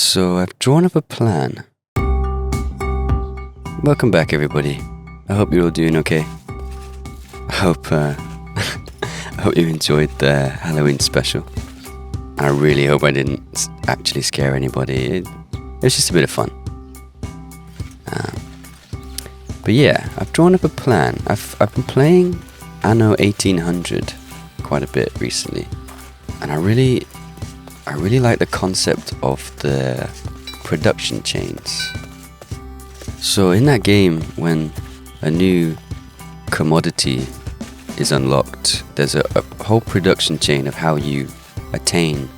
So I've drawn up a plan. Welcome back, everybody. I hope you're all doing okay. I hope you enjoyed the Halloween special. I really hope I didn't actually scare anybody. It was just a bit of fun. But yeah, I've drawn up a plan. I've been playing Anno 1800 quite a bit recently, and I really like the concept of the production chains. So in that game, when a new commodity is unlocked, there's a whole production chain of how you attain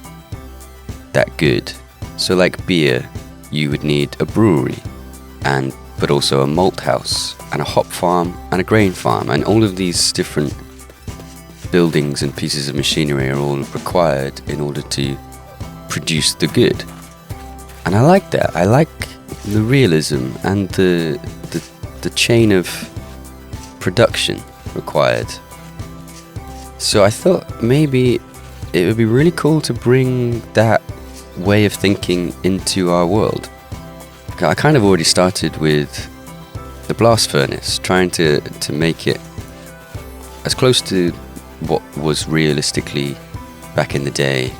that good. So like beer, you would need a brewery, but also a malt house, and a hop farm, and a grain farm, and all of these different buildings and pieces of machinery are all required in order to produce the good. And I like that. I like the realism and the chain of production required. So I thought maybe it would be really cool to bring that way of thinking into our world. I kind of already started with the blast furnace, trying to make it as close to what was realistically back in the day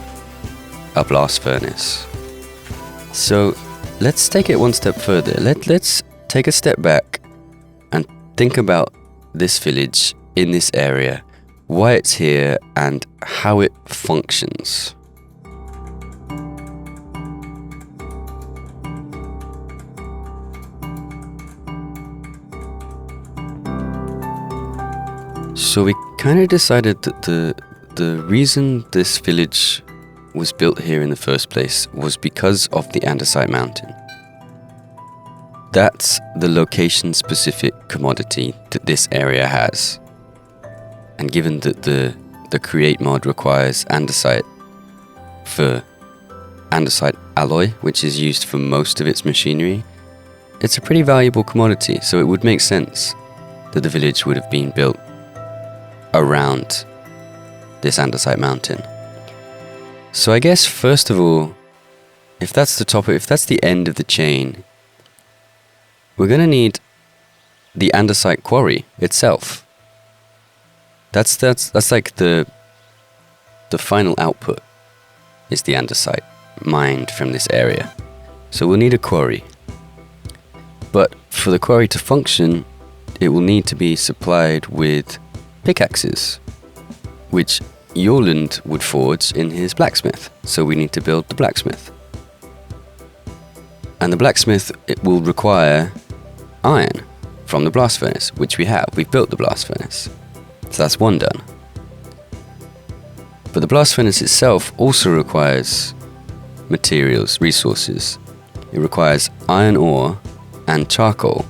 a blast furnace. So let's take it one step further. Let's take a step back and think about this village in this area, why it's here and how it functions. So we kind of decided that the reason this village was built here in the first place was because of the Andesite mountain. That's the location-specific commodity that this area has. And given that the Create mod requires andesite for andesite alloy, which is used for most of its machinery, it's a pretty valuable commodity, so it would make sense that the village would have been built around this andesite mountain. So I guess first of all, if that's the end of the chain, we're gonna need the Andesite Quarry itself. That's like the final output is the andesite mined from this area. So we'll need a quarry. But for the quarry to function, it will need to be supplied with pickaxes, which Yorland would forge in his blacksmith. So we need to build the blacksmith. And the blacksmith, it will require iron from the blast furnace, which we have. We've built the blast furnace. So that's one done. But the blast furnace itself also requires materials, resources. It requires iron ore and charcoal.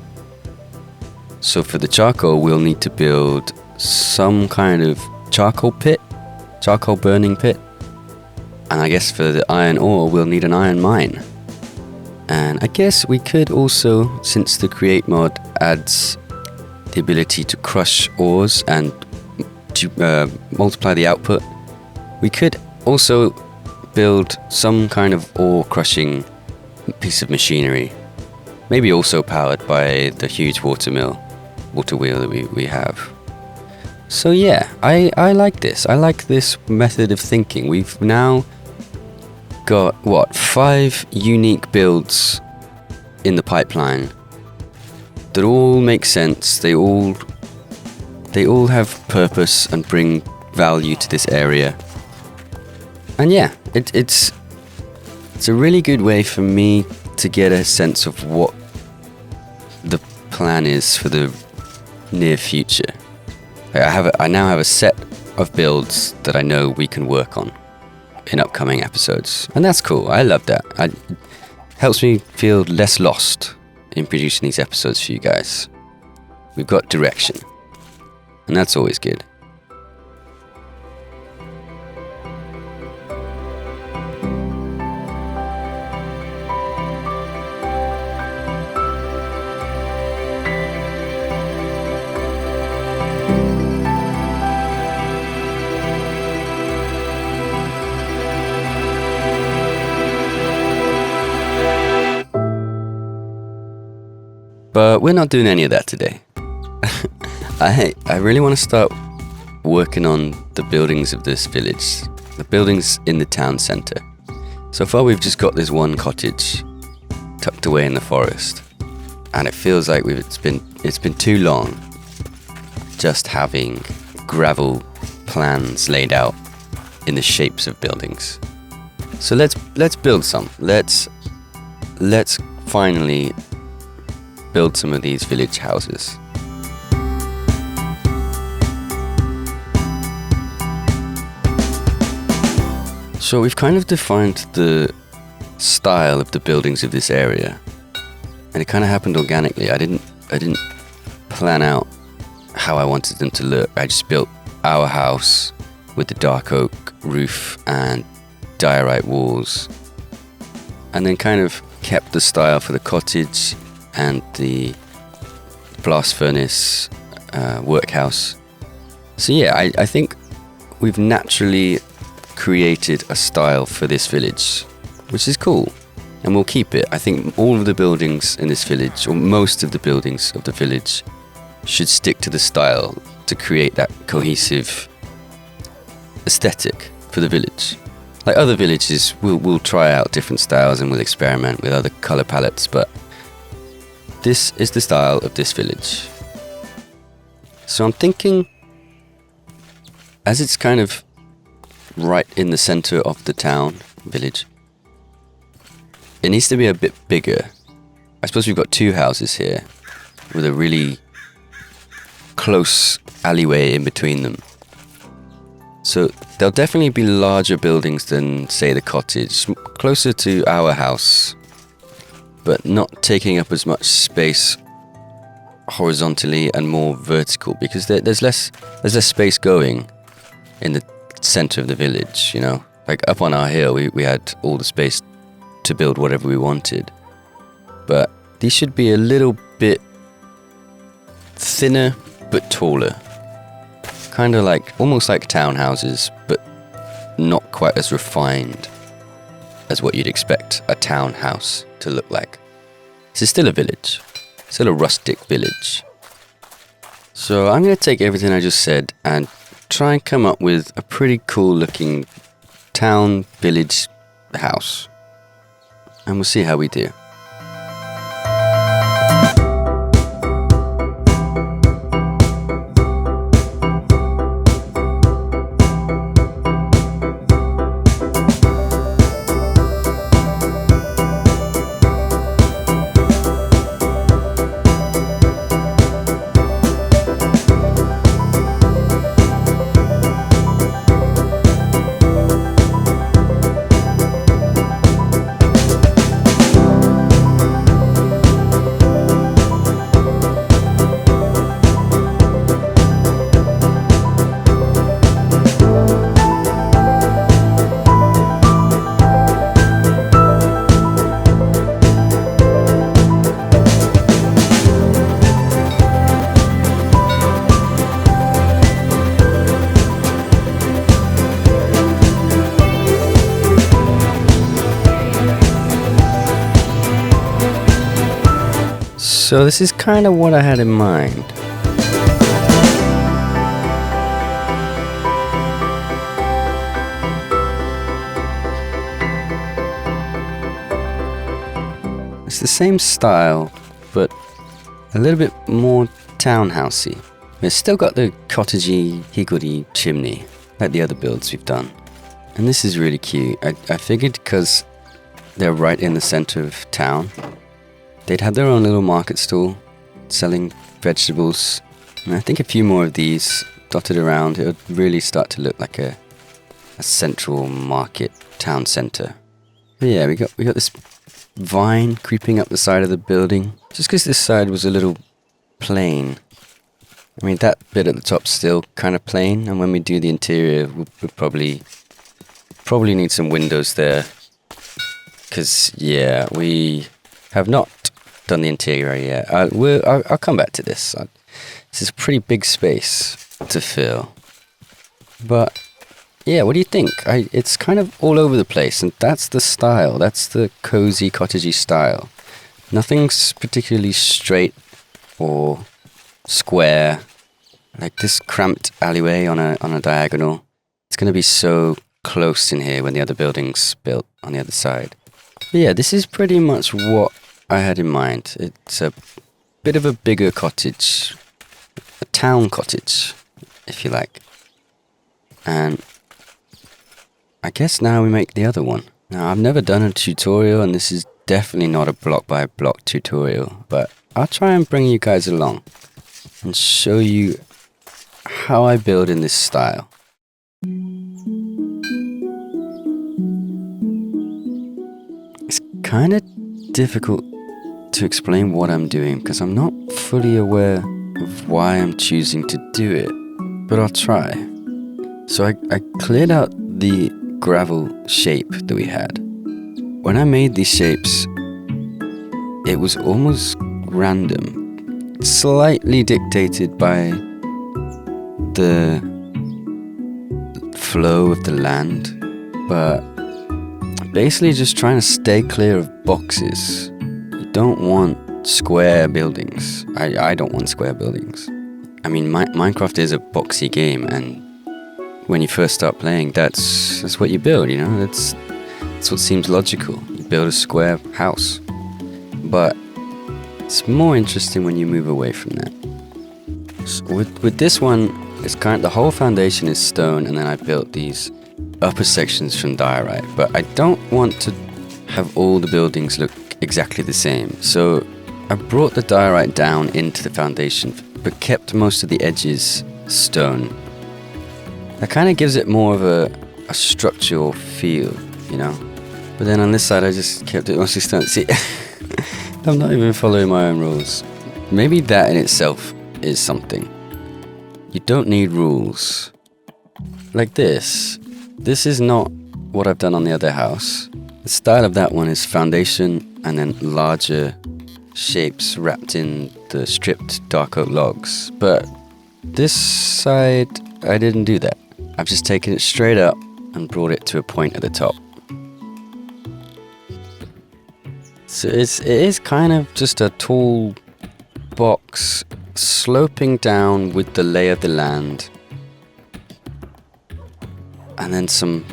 So for the charcoal, we'll need to build some kind of charcoal burning pit. And I guess for the iron ore, we'll need an iron mine. And I guess we could also, since the Create mod adds the ability to crush ores and to multiply the output, we could also build some kind of ore crushing piece of machinery. Maybe also powered by the huge water wheel that we have. So yeah, I like this. I like this method of thinking. We've now got, 5 unique builds in the pipeline that all make sense. They all have purpose and bring value to this area. And yeah, it's a really good way for me to get a sense of what the plan is for the near future. I now have a set of builds that I know we can work on in upcoming episodes. And that's cool. I love that. It helps me feel less lost in producing these episodes for you guys. We've got direction. And that's always good. But we're not doing any of that today. I really want to start working on the buildings of this village, the buildings in the town centre. So far we've just got this one cottage tucked away in the forest, and it feels like it's been too long just having gravel plans laid out in the shapes of buildings. So let's build some. Let's finally build some of these village houses. So we've kind of defined the style of the buildings of this area, and it kind of happened organically. I didn't plan out how I wanted them to look. I just built our house with the dark oak roof and diorite walls, and then kind of kept the style for the cottage and the blast furnace workhouse. So yeah, I think we've naturally created a style for this village, which is cool, and we'll keep it. I think all of the buildings in this village, or most of the buildings of the village, should stick to the style to create that cohesive aesthetic for the village. Like other villages, we'll try out different styles and we'll experiment with other color palettes, but this is the style of this village. So I'm thinking, as it's kind of right in the center of the town village, it needs to be a bit bigger. I suppose we've got two houses here with a really close alleyway in between them. So there'll definitely be larger buildings than, say, the cottage, closer to our house, but not taking up as much space horizontally and more vertical, because there's less space going in the center of the village, you know? Like up on our hill, we had all the space to build whatever we wanted. But these should be a little bit thinner but taller. Kind of like, almost like townhouses, but not quite as refined as what you'd expect a townhouse to look like. This is still a village, still a rustic village. So I'm going to take everything I just said and try and come up with a pretty cool looking town village house. And we'll see how we do. So this is kind of what I had in mind. It's the same style, but a little bit more townhousey. It's still got the cottagey, higgledy chimney, like the other builds we've done. And this is really cute. I figured because they're right in the center of town, they'd have their own little market stall selling vegetables. And I think a few more of these dotted around, it would really start to look like a central market town center. But yeah, we got this vine creeping up the side of the building. Just because this side was a little plain. I mean, that bit at the top's still kind of plain, and when we do the interior, we'll probably need some windows there. Because, yeah, we have not done the interior yet. I'll come back to this. This is a pretty big space to fill. But, yeah, what do you think? It's kind of all over the place, and that's the style. That's the cozy, cottagey style. Nothing's particularly straight. or square, like this cramped alleyway on a diagonal. It's going to be so close in here when the other building's built on the other side. But yeah, this is pretty much what I had in mind. It's a bit of a bigger cottage, a town cottage, if you like. And I guess now we make the other one. Now, I've never done a tutorial, and this is definitely not a block-by-block tutorial, but I'll try and bring you guys along and show you how I build in this style. It's kind of difficult to explain what I'm doing because I'm not fully aware of why I'm choosing to do it, but I'll try. So I cleared out the gravel shape that we had. When I made these shapes, it was almost random, slightly dictated by the flow of the land, but basically just trying to stay clear of boxes. You don't want square buildings. I don't want square buildings. I mean, Minecraft is a boxy game, and when you first start playing, that's what you build, you know? That's what seems logical. You build a square house. But it's more interesting when you move away from that. So with this one, it's the whole foundation is stone, and then I built these upper sections from diorite. But I don't want to have all the buildings look exactly the same. So I brought the diorite down into the foundation, but kept most of the edges stone. That kind of gives it more of a structural feel, you know? But then on this side, I just kept it mostly stone. See, I'm not even following my own rules. Maybe that in itself is something. You don't need rules. Like this. This is not what I've done on the other house. The style of that one is foundation and then larger shapes wrapped in the stripped dark oak logs. But this side, I didn't do that. I've just taken it straight up and brought it to a point at the top. So it is kind of just a tall box sloping down with the lay of the land. And then some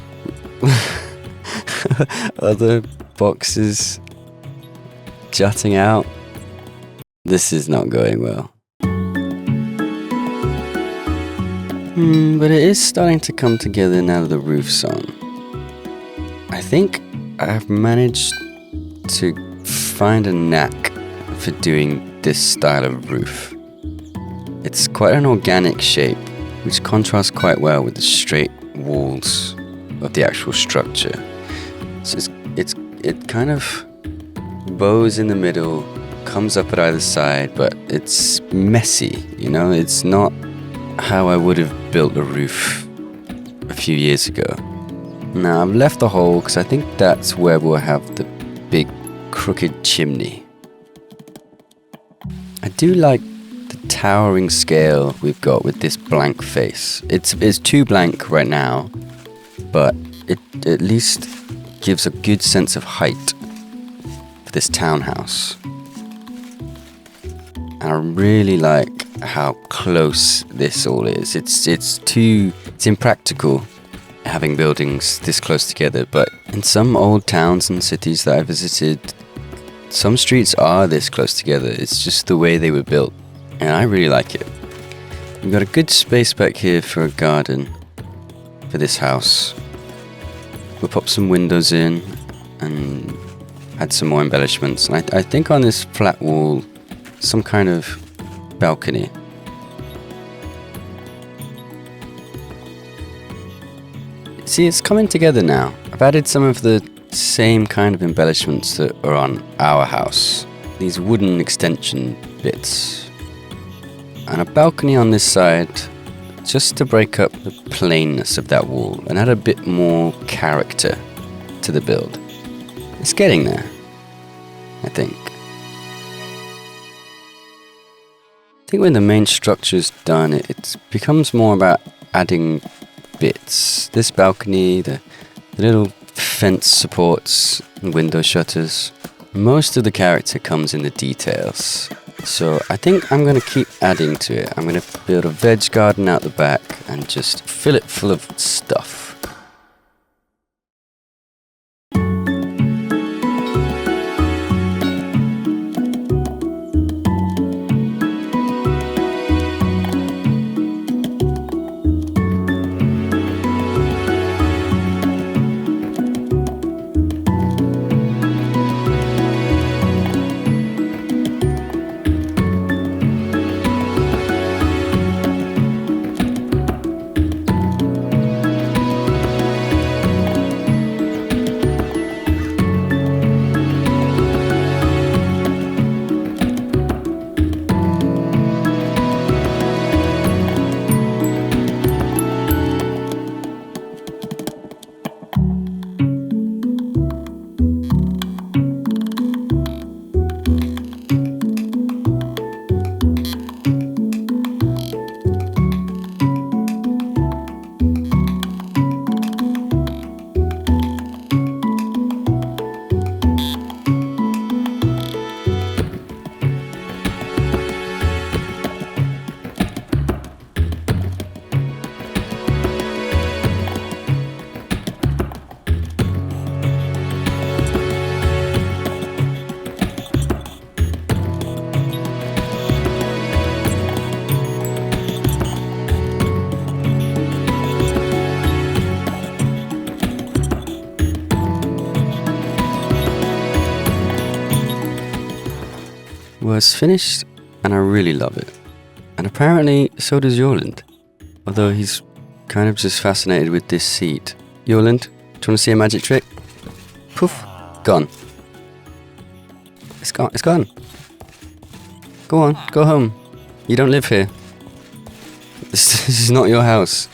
other boxes jutting out. This is not going well. But it is starting to come together now that the roof's on. I think I've managed to find a knack for doing this style of roof. It's quite an organic shape, which contrasts quite well with the straight walls of the actual structure. So it kind of bows in the middle, comes up at either side, but it's messy, you know? It's not how I would have built a roof a few years ago. Now I've left the hole because I think that's where we'll have the big crooked chimney. I do like the towering scale we've got with this blank face. It's too blank right now, but it at least gives a good sense of height for this townhouse. And I really like how close this all is. It's impractical having buildings this close together, but in some old towns and cities that I visited, some streets are this close together. It's just the way they were built, and I really like it. We've got a good space back here for a garden for this house. We'll pop some windows in and add some more embellishments. And I think on this flat wall, some kind of balcony. See, it's coming together now. I've added some of the same kind of embellishments that are on our house. These wooden extension bits. And a balcony on this side, just to break up the plainness of that wall and add a bit more character to the build. It's getting there, I think. I think when the main structure's done, it becomes more about adding bits. This balcony, the little fence supports and window shutters. Most of the character comes in the details. So I think I'm going to keep adding to it. I'm going to build a veg garden out the back and just fill it full of stuff. Well, it's finished, and I really love it. And apparently, so does Yorland. Although he's kind of just fascinated with this seat. Yorland, do you want to see a magic trick? Poof, gone. It's gone, it's gone. Go on, go home. You don't live here. This is not your house.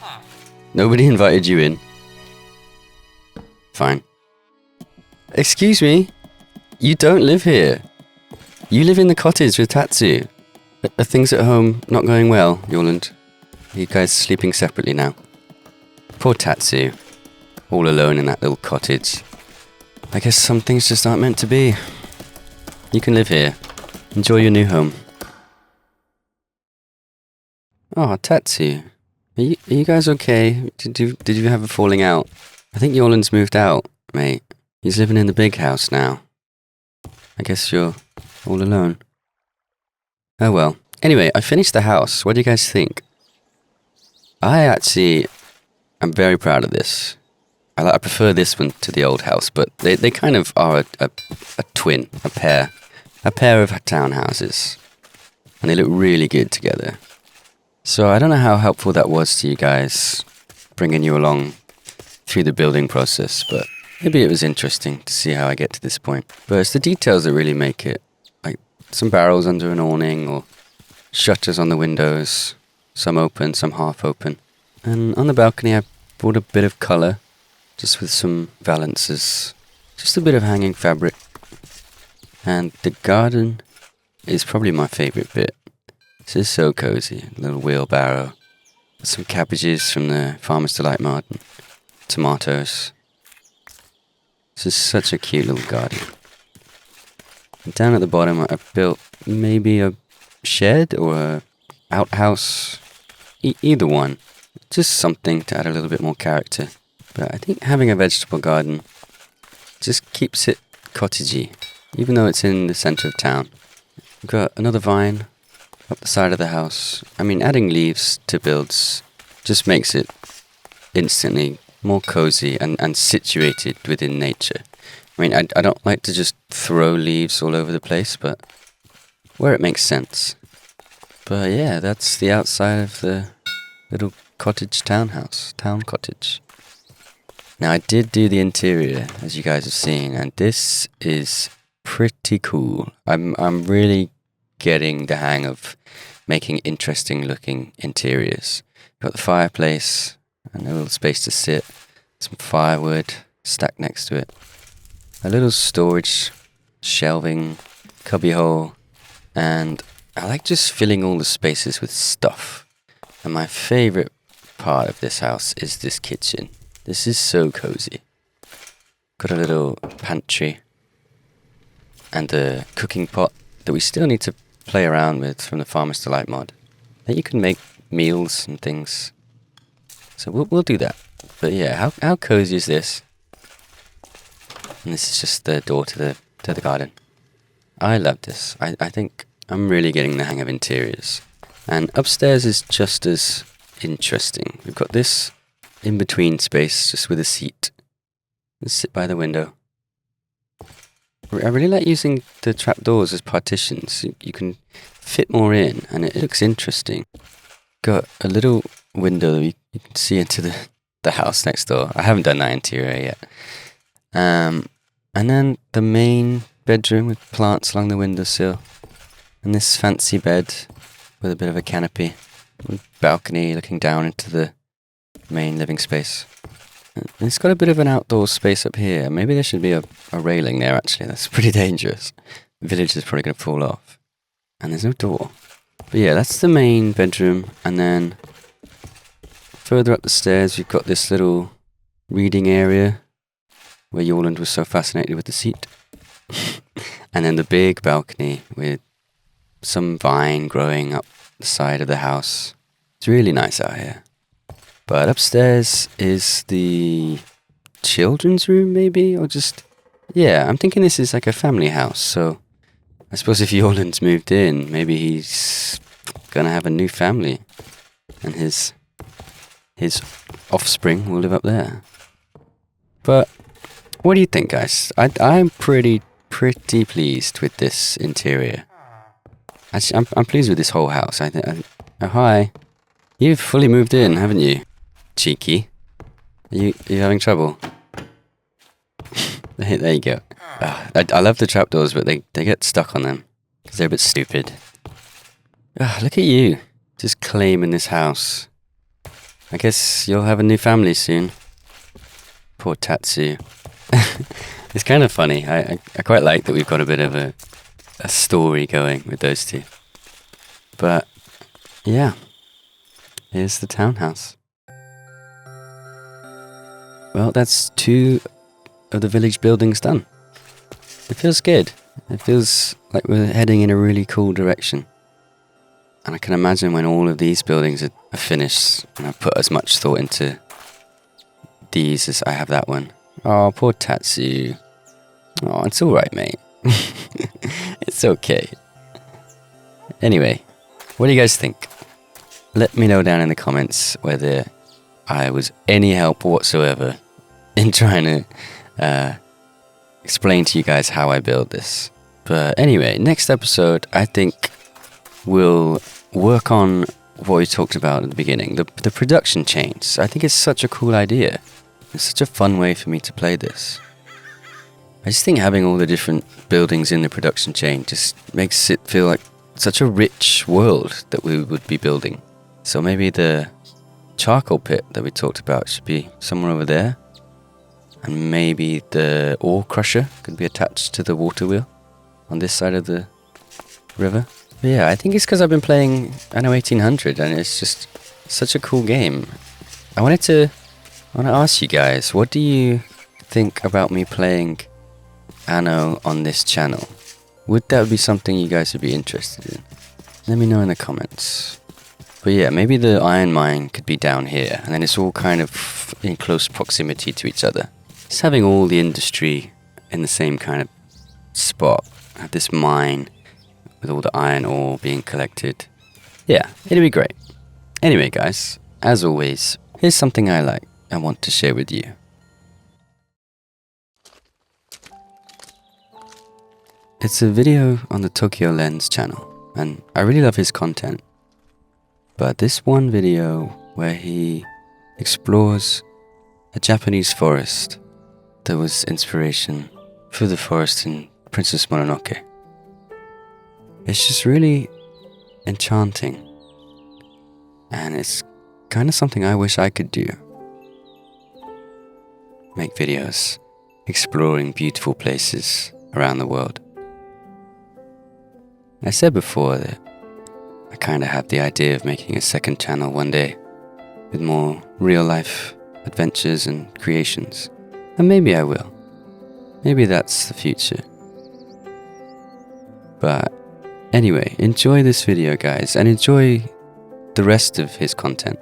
Nobody invited you in. Fine. Excuse me? You don't live here. You live in the cottage with Tatsu. Are things at home not going well, Yorland? Are you guys sleeping separately now? Poor Tatsu. All alone in that little cottage. I guess some things just aren't meant to be. You can live here. Enjoy your new home. Oh, Tatsu. Are you guys okay? Did you have a falling out? I think Yorland's moved out, mate. He's living in the big house now. I guess you're all alone. Oh well. Anyway, I finished the house. What do you guys think? I actually am very proud of this. I prefer this one to the old house, but they kind of are a twin, a pair of townhouses. And they look really good together. So I don't know how helpful that was to you guys, bringing you along through the building process, but maybe it was interesting to see how I get to this point. But it's the details that really make it. Like some barrels under an awning, or shutters on the windows, some open, some half open. And on the balcony I brought a bit of colour, just with some valances, just a bit of hanging fabric. And the garden is probably my favourite bit. This is so cosy. A little wheelbarrow, some cabbages from the Farmer's Delight garden, tomatoes. This is such a cute little garden. And down at the bottom I built maybe a shed or a outhouse, either one. Just something to add a little bit more character. But I think having a vegetable garden just keeps it cottagey, even though it's in the centre of town. We've got another vine up the side of the house. I mean, adding leaves to builds just makes it instantly more cozy and situated within nature. I mean, I don't like to just throw leaves all over the place, but where it makes sense. But yeah, that's the outside of the little cottage town cottage. Now I did do the interior, as you guys have seen, and this is pretty cool. I'm really getting the hang of making interesting looking interiors. Got the fireplace and a little space to sit, some firewood stacked next to it, a little storage, shelving, cubbyhole, and I like just filling all the spaces with stuff. And my favourite part of this house is this kitchen. This is so cozy. Got a little pantry and a cooking pot that we still need to play around with from the Farmer's Delight mod. That you can make meals and things. So we'll do that. But yeah, how cozy is this? And this is just the door to the garden. I love this. I think I'm really getting the hang of interiors. And upstairs is just as interesting. We've got this in-between space just with a seat. Let's sit by the window. I really like using the trapdoors as partitions. You can fit more in and it looks interesting. Got a little window you can see into the house next door. I haven't done that interior yet. And then the main bedroom with plants along the windowsill. And this fancy bed with a bit of a canopy. Balcony looking down into the main living space. And it's got a bit of an outdoor space up here. Maybe there should be a railing there actually. That's pretty dangerous. The village is probably going to fall off. And there's no door. But yeah, that's the main bedroom. And then further up the stairs, we've got this little reading area where Yorland was so fascinated with the seat. And then the big balcony with some vine growing up the side of the house. It's really nice out here. But upstairs is the children's room, maybe? Or just... yeah, I'm thinking this is like a family house, so... I suppose if Yorland's moved in, maybe he's gonna have a new family. And his offspring will live up there. But, what do you think, guys? I'm pretty pleased with this interior. Actually, I'm pleased with this whole house. Oh, hi. You've fully moved in, haven't you? Cheeky. Are you having trouble? There you go. I love the trapdoors, but they get stuck on them. Because they're a bit stupid. Look at you. Just claiming this house. I guess you'll have a new family soon. Poor Tatsu. It's kind of funny. I quite like that we've got a bit of a story going with those two. But, yeah. Here's the townhouse. Well, that's 2 of the village buildings done. It feels good. It feels like we're heading in a really cool direction. And I can imagine when all of these buildings are finished, and I put as much thought into these as I have that one. Oh, poor Tatsu. Oh, it's alright, mate. It's okay. Anyway, what do you guys think? Let me know down in the comments whether I was any help whatsoever in trying to explain to you guys how I build this. But anyway, next episode, I think we'll work on what we talked about at the beginning, the production chains. I think it's such a cool idea. It's such a fun way for me to play this. I just think having all the different buildings in the production chain just makes it feel like such a rich world that we would be building. So maybe the charcoal pit that we talked about should be somewhere over there. And maybe the ore crusher could be attached to the water wheel on this side of the river. But yeah, I think it's because I've been playing Anno 1800 and it's just such a cool game. I want to ask you guys, what do you think about me playing Anno on this channel? Would that be something you guys would be interested in? Let me know in the comments. But yeah, maybe the iron mine could be down here, and then it's all kind of in close proximity to each other. Just having all the industry in the same kind of spot. Have this mine with all the iron ore being collected. Yeah, it'd be great. Anyway, guys, as always, here's something I want to share with you. It's a video on the Tokyo Lens channel, and I really love his content. But this one video where he explores a Japanese forest that was inspiration for the forest in Princess Mononoke. It's just really enchanting. And it's kind of something I wish I could do. Make videos exploring beautiful places around the world. I said before that I kind of had the idea of making a second channel one day with more real-life adventures and creations. And maybe I will. Maybe that's the future. But Anyway, enjoy this video, guys, and enjoy the rest of his content.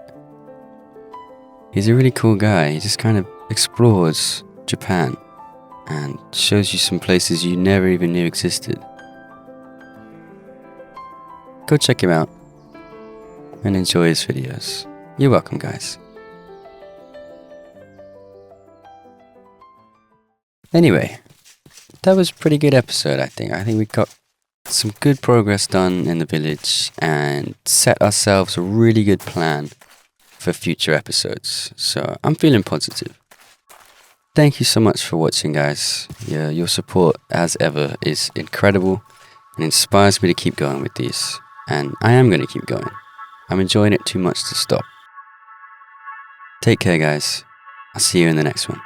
He's a really cool guy. He just kind of explores Japan and shows you some places you never even knew existed. Go check him out and enjoy his videos. You're welcome, guys. Anyway, that was a pretty good episode, I think. I think we got some good progress done in the village and set ourselves a really good plan for future episodes. So I'm feeling positive. Thank you so much for watching, guys. Your support, as ever, is incredible and inspires me to keep going with these. And I am going to keep going. I'm enjoying it too much to stop. Take care, guys. I'll see you in the next one.